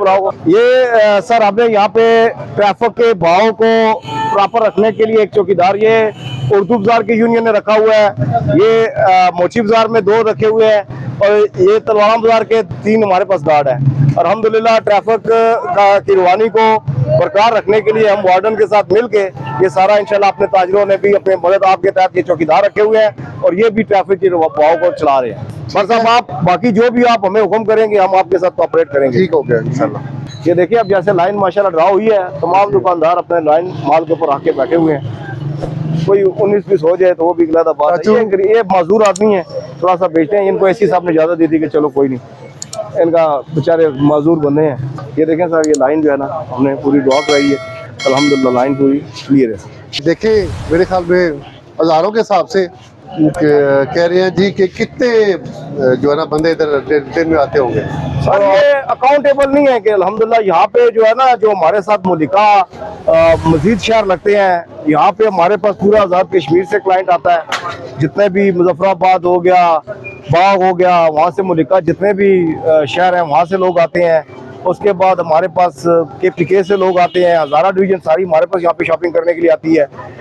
ऊपर आओ। ये सर हमने यहाँ पे ट्रैफिक के भाव को प्रॉपर रखने के लिए एक चौकीदार ये उर्दू बाजार की यूनियन ने रखा हुआ है, ये मोची बाजार में 2 रखे हुए हैं और ये तलवाड़ा बाजार के 3 हमारे पास गार्ड है। अल्हम्दुलिल्लाह ट्रैफिक की रवानी को बरकरार रखने के लिए हम वार्डन के साथ मिलके ये सारा इंशाल्लाह अपने ताजरों ने भी अपने मदद आपके तहत ये चौकीदार रखे हुए हैं और ये भी ट्रैफिक की भाव को चला रहे हैं। बस अब आप बाकी जो भी आप हमें हुक्म करेंगे हम आपके साथ कोऑपरेट करेंगे। ठीक हो गया इंशाल्लाह। ये देखिए अब जैसे लाइन माशाल्लाह ड्रा हुई है, तमाम दुकानदार अपने लाइन माल के ऊपर आके बैठे हुए हैं। कोई 19-20 हो जाए तो वो भी गलत बात है। ये मजदूर आदमी है, थोड़ा सा बेचते हैं, इनको ऐसी साहब ने इजाजत दी थी कि चलो कोई नहीं, इनका बेचारे मजदूर बंदे हैं। ये देखें सर, ये लाइन जो है ना हमने पूरी ड्रॉ कराई है, अल्हम्दुलिल्लाह लाइन पूरी क्लियर है। देखें मेरे ख्याल में हजारों के हिसाब से कह रहे हैं जी कि कितने जो है ना बंदे इधर दिन में आते होंगे। सर ये अकाउंटेबल नहीं है कि अल्हम्दुलिल्लाह यहाँ पे जो है ना, जो हमारे साथ मुलिका मजीद शहर लगते हैं, यहाँ पे हमारे पास पूरा आज़ाद कश्मीर से क्लाइंट आता है। जितने भी मुजफ्फराबाद हो गया, बाग हो गया, वहाँ से मुलिका जितने भी शहर हैं वहाँ से लोग आते हैं। उसके बाद हमारे पास KPK से लोग आते हैं, हज़ारा डिवीजन सारी हमारे पास यहाँ पे शॉपिंग करने के लिए आती है।